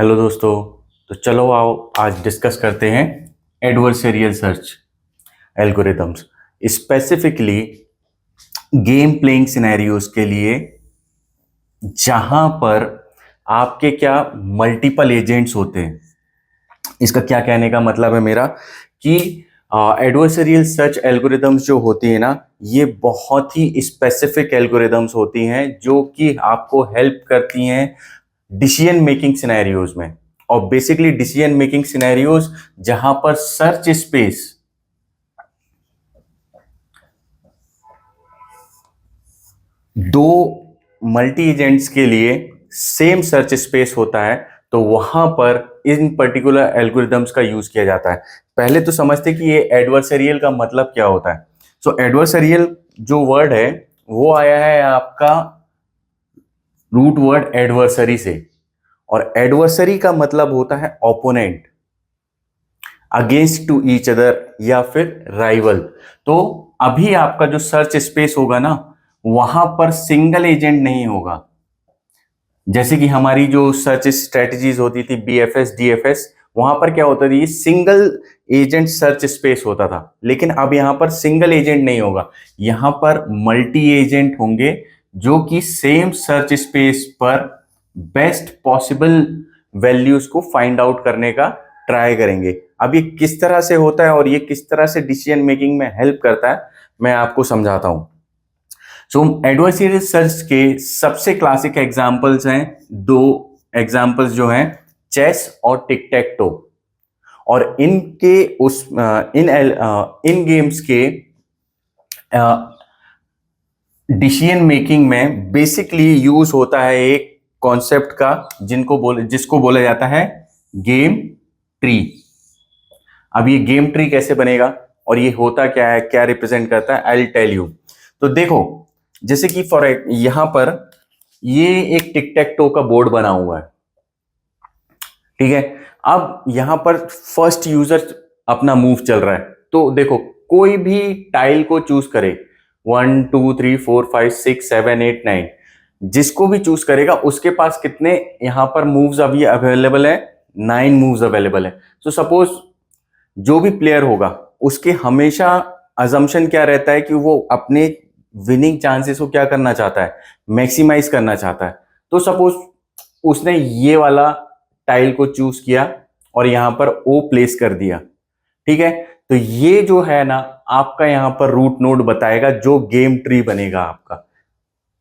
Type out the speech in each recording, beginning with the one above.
Hello दोस्तों। तो चलो आओ आज डिस्कस करते हैं adversarial search algorithms, specifically game playing scenarios के लिए, जहां पर आपके क्या मल्टीपल एजेंट्स होते हैं। इसका क्या कहने का मतलब है मेरा कि एडवर्सरियल सर्च एल्गोरिदम्स जो होती है ना, ये बहुत ही स्पेसिफिक एल्गोरिदम्स होती हैं जो कि आपको हेल्प करती हैं डिसीजन मेकिंग सिनेरियोज में। और बेसिकली डिसीजन मेकिंग सिनेरियोज जहां पर सर्च स्पेस दो मल्टी एजेंट्स के लिए सेम सर्च स्पेस होता है, तो वहां पर इन पर्टिकुलर एल्गोरिदम्स का यूज किया जाता है। पहले तो समझते कि ये एडवर्सरियल का मतलब क्या होता है। सो एडवर्सरियल जो वर्ड है वो आया है आपका रूट वर्ड एडवर्सरी से, और एडवर्सरी का मतलब होता है opponent, against to each other या फिर राइवल। तो अभी आपका जो सर्च स्पेस होगा ना, वहां पर सिंगल एजेंट नहीं होगा। जैसे कि हमारी जो सर्च स्ट्रेटजीज होती थी बीएफएस डीएफएस, वहां पर क्या होता था, सिंगल एजेंट सर्च स्पेस होता था। लेकिन अब यहां पर सिंगल एजेंट नहीं होगा, यहां पर मल्टी एजेंट होंगे जो कि सेम सर्च स्पेस पर बेस्ट पॉसिबल वैल्यूज को फाइंड आउट करने का ट्राई करेंगे। अब ये किस तरह से होता है और ये किस तरह से डिसीजन मेकिंग में हेल्प करता है, मैं आपको समझाता हूं। सो एडवर्सरियल सर्च के सबसे क्लासिक एग्जांपल्स हैं, दो एग्जांपल्स जो हैं, चेस और टिक टैक टो। और इनके उस इन गेम्स के डिसीजन मेकिंग में बेसिकली यूज होता है एक कॉन्सेप्ट का जिसको बोला जाता है गेम ट्री। अब ये गेम ट्री कैसे बनेगा और ये होता क्या है, क्या रिप्रेजेंट करता है, आई विल टेल यू। तो देखो, जैसे कि फॉर यहां पर ये एक टिक टैक टो का बोर्ड बना हुआ है, ठीक है। अब यहां पर फर्स्ट यूजर अपना मूव चल रहा है, तो देखो कोई भी टाइल को चूज करे, 1 2 3 4 5 6 7 8 9, जिसको भी चूज करेगा उसके पास कितने यहां पर मूव्स अभी अवेलेबल है, 9 मूव्स अवेलेबल है। तो सपोज जो भी प्लेयर होगा उसके हमेशा अजम्पशन क्या रहता है कि वो अपने विनिंग चांसेस को क्या करना चाहता है, मैक्सिमाइज करना चाहता है। तो सपोज उसने ये वाला टाइल को चूज किया और यहां पर ओ प्लेस कर दिया, ठीक है। तो ये जो है ना, आपका यहां पर रूट नोड बताएगा जो गेम ट्री बनेगा आपका।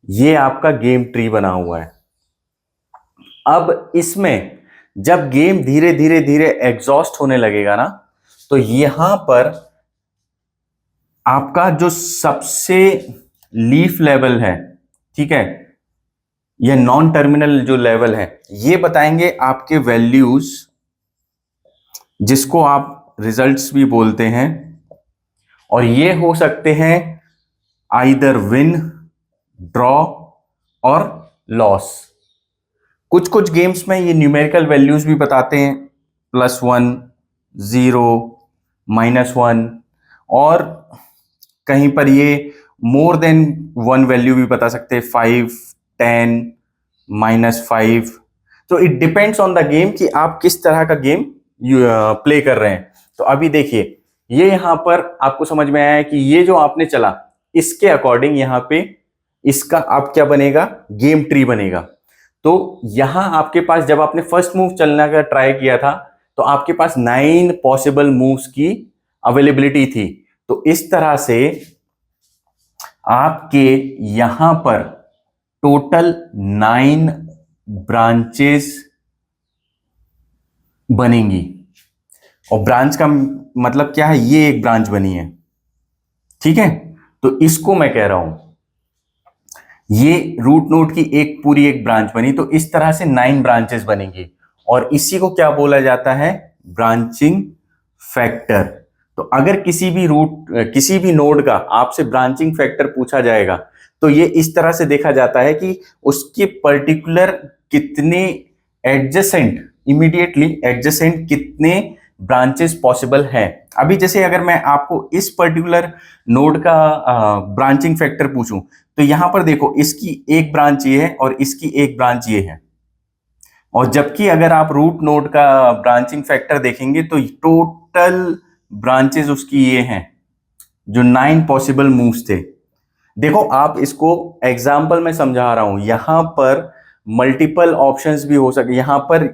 ये आपका गेम ट्री बना हुआ है। अब इसमें जब गेम धीरे धीरे धीरे एग्जॉस्ट होने लगेगा ना, तो यहां पर आपका जो सबसे लीफ लेवल है, ठीक है, यह नॉन टर्मिनल जो लेवल है, ये बताएंगे आपके वैल्यूज, जिसको आप रिजल्ट्स भी बोलते हैं। और ये हो सकते हैं आइदर विन, ड्रॉ और लॉस। कुछ कुछ गेम्स में ये न्यूमेरिकल वैल्यूज भी बताते हैं, +1, 0, -1, और कहीं पर ये मोर देन 1 वैल्यू भी बता सकते हैं, 5, 10, -5। तो it depends on the game कि आप किस तरह का गेम प्ले कर रहे हैं। तो अभी देखिए, ये यहां पर आपको समझ में आया है कि ये जो आपने चला, इसके अकॉर्डिंग यहां पे इसका आप क्या बनेगा, गेम ट्री बनेगा। तो यहां आपके पास जब आपने फर्स्ट मूव चलने का ट्राई किया था, तो आपके पास 9 पॉसिबल मूव्स की अवेलेबिलिटी थी। तो इस तरह से आपके यहां पर टोटल 9 ब्रांचेस बनेंगी। और ब्रांच का मतलब क्या है, ये एक ब्रांच बनी है, ठीक है। तो इसको मैं कह रहा हूं, ये रूट नोड की एक पूरी एक ब्रांच बनी, तो इस तरह से 9 ब्रांचेस बनेंगी। और इसी को क्या बोला जाता है, ब्रांचिंग फैक्टर। तो अगर किसी भी नोड का आपसे ब्रांचिंग फैक्टर पूछा जाएगा, तो ये इस तरह से देखा जाता है कि उसके पर्टिकुलर कितने एडजेसेंट, इमीडिएटली एडजेसेंट कितने ब्रांचेस पॉसिबल हैं। अभी जैसे अगर मैं आपको इस पर्टिकुलर नोड का ब्रांचिंग फैक्टर पूछूं, तो यहां पर देखो, इसकी एक ब्रांच ये है और इसकी एक ब्रांच ये है, और जबकि अगर आप रूट नोड का ब्रांचिंग फैक्टर देखेंगे तो टोटल ब्रांचेस उसकी ये हैं, जो 9 पॉसिबल मूव्स थे। देखो आप इसको एग्जाम्पल में समझा रहा हूं, यहां पर मल्टीपल ऑप्शंस भी हो सके। यहां पर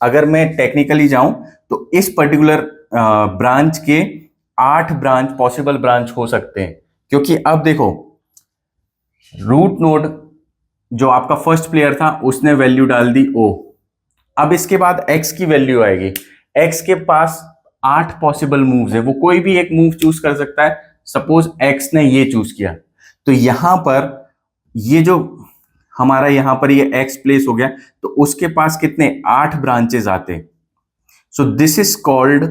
अगर मैं टेक्निकली जाऊं तो इस पर्टिकुलर ब्रांच के 8 ब्रांच पॉसिबल ब्रांच हो सकते हैं, क्योंकि अब देखो रूट नोड जो आपका फर्स्ट प्लेयर था उसने वैल्यू डाल दी ओ, अब इसके बाद एक्स की वैल्यू आएगी। एक्स के पास 8 पॉसिबल मूव्स है, वो कोई भी एक मूव चूज कर सकता है। सपोज एक्स ने ये चूज किया, तो यहां पर ये जो हमारा यहां पर ये एक्स प्लेस हो गया, तो उसके पास कितने 8 ब्रांचेस आते। सो दिस इज कॉल्ड,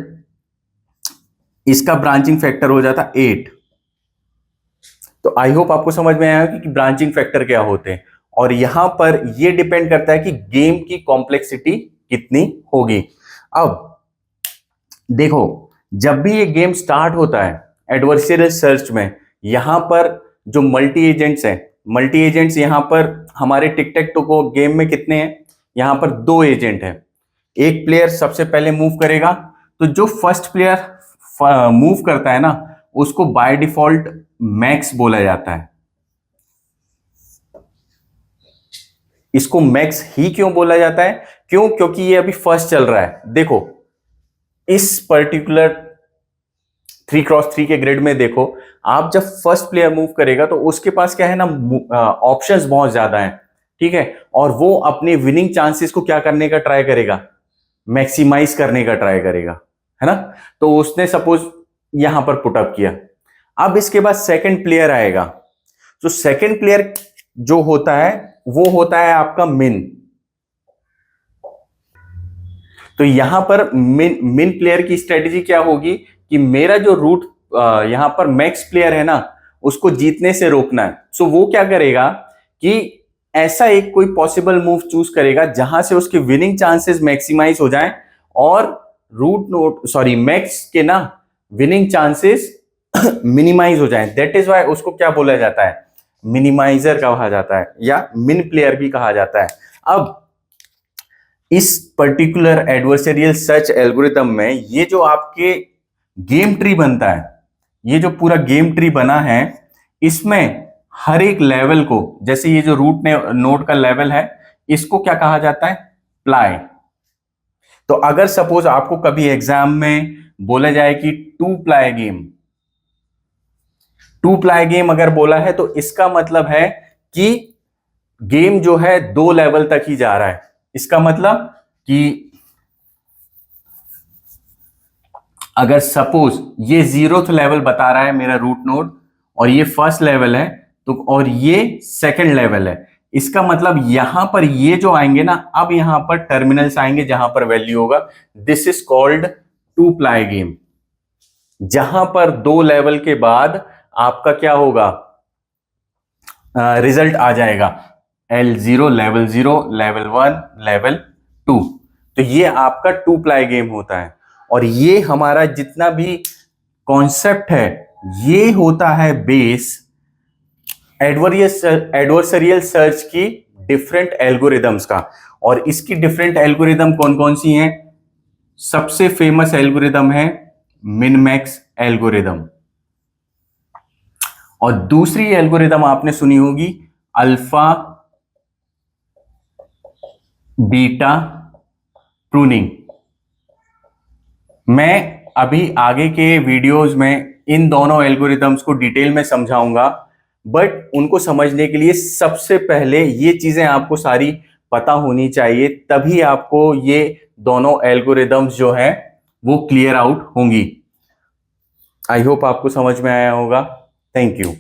इसका ब्रांचिंग फैक्टर हो जाता 8। तो आई होप आपको समझ में आया कि ब्रांचिंग फैक्टर क्या होते हैं। और यहां पर ये डिपेंड करता है कि गेम की कॉम्प्लेक्सिटी कितनी होगी। अब देखो जब भी ये गेम स्टार्ट होता है एडवर्सरियल सर्च में, यहां पर जो मल्टी एजेंट्स हैं, मल्टी एजेंट्स यहां पर हमारे टिक टैक टू को गेम में कितने हैं, यहां पर 2 एजेंट हैं। एक प्लेयर सबसे पहले मूव करेगा, तो जो फर्स्ट प्लेयर मूव करता है ना उसको बाय डिफॉल्ट मैक्स बोला जाता है। इसको मैक्स ही क्यों बोला जाता है, क्यों, क्योंकि ये अभी फर्स्ट चल रहा है। देखो इस पर्टिकुलर 3x3 के ग्रिड में देखो, आप जब फर्स्ट प्लेयर मूव करेगा तो उसके पास क्या है ना, ऑप्शंस बहुत ज्यादा हैं, ठीक है, और वो अपने विनिंग चांसेस को क्या करने का ट्राई करेगा, मैक्सिमाइज करने का ट्राई करेगा, है ना। तो उसने सपोज यहां पर पुटअप किया, अब इसके बाद सेकंड प्लेयर आएगा। तो सेकंड प्लेयर जो होता है वो होता है आपका मिन। तो यहां पर मिन प्लेयर की स्ट्रेटेजी क्या होगी कि मेरा जो रूट यहां पर मैक्स प्लेयर है ना उसको जीतने से रोकना है। सो वो क्या करेगा कि ऐसा एक कोई पॉसिबल मूव चूज करेगा जहां से उसके विनिंग चांसेस मैक्सिमाइज हो जाएं और रूट नोट सॉरी मैक्स के ना विनिंग चांसेस मिनिमाइज हो जाएं। दैट इज वाई उसको क्या बोला जाता है, मिनिमाइजर कहा जाता है या मिन प्लेयर भी कहा जाता है। अब इस पर्टिकुलर एडवर्सरियल सर्च एल्गोरिथम में ये जो आपके गेम ट्री बनता है, ये जो पूरा गेम ट्री बना है, इसमें हर एक लेवल को, जैसे ये जो रूट नोड का लेवल है इसको क्या कहा जाता है, प्लाई। तो अगर सपोज आपको कभी एग्जाम में बोला जाए कि 2 प्लाई गेम अगर बोला है तो इसका मतलब है कि गेम जो है 2 लेवल तक ही जा रहा है। इसका मतलब कि अगर सपोज ये 0th लेवल बता रहा है मेरा रूट नोड और ये फर्स्ट लेवल है, तो और ये सेकंड लेवल है, इसका मतलब यहां पर ये जो आएंगे ना, अब यहां पर टर्मिनल्स आएंगे जहां पर वैल्यू होगा। This is called 2 ply game, जहां पर 2 लेवल के बाद आपका क्या होगा, रिजल्ट आ जाएगा L0, लेवल 0, लेवल 1, लेवल 2। तो ये आपका 2 प्लाई गेम होता है। और ये हमारा जितना भी कॉन्सेप्ट है ये होता है बेस एडवर्सरियल सर्च की डिफरेंट एल्गोरिदम्स का। और इसकी डिफरेंट एल्गोरिदम कौन कौन सी हैं, सबसे फेमस एल्गोरिदम है मिनमैक्स एल्गोरिदम, और दूसरी एल्गोरिदम आपने सुनी होगी अल्फा बीटा प्रूनिंग। मैं अभी आगे के वीडियोस में इन दोनों एल्गोरिदम्स को डिटेल में समझाऊंगा, बट उनको समझने के लिए सबसे पहले ये चीजें आपको सारी पता होनी चाहिए, तभी आपको ये दोनों एल्गोरिदम्स जो है वो क्लियर आउट होंगी। आई होप आपको समझ में आया होगा। Thank you.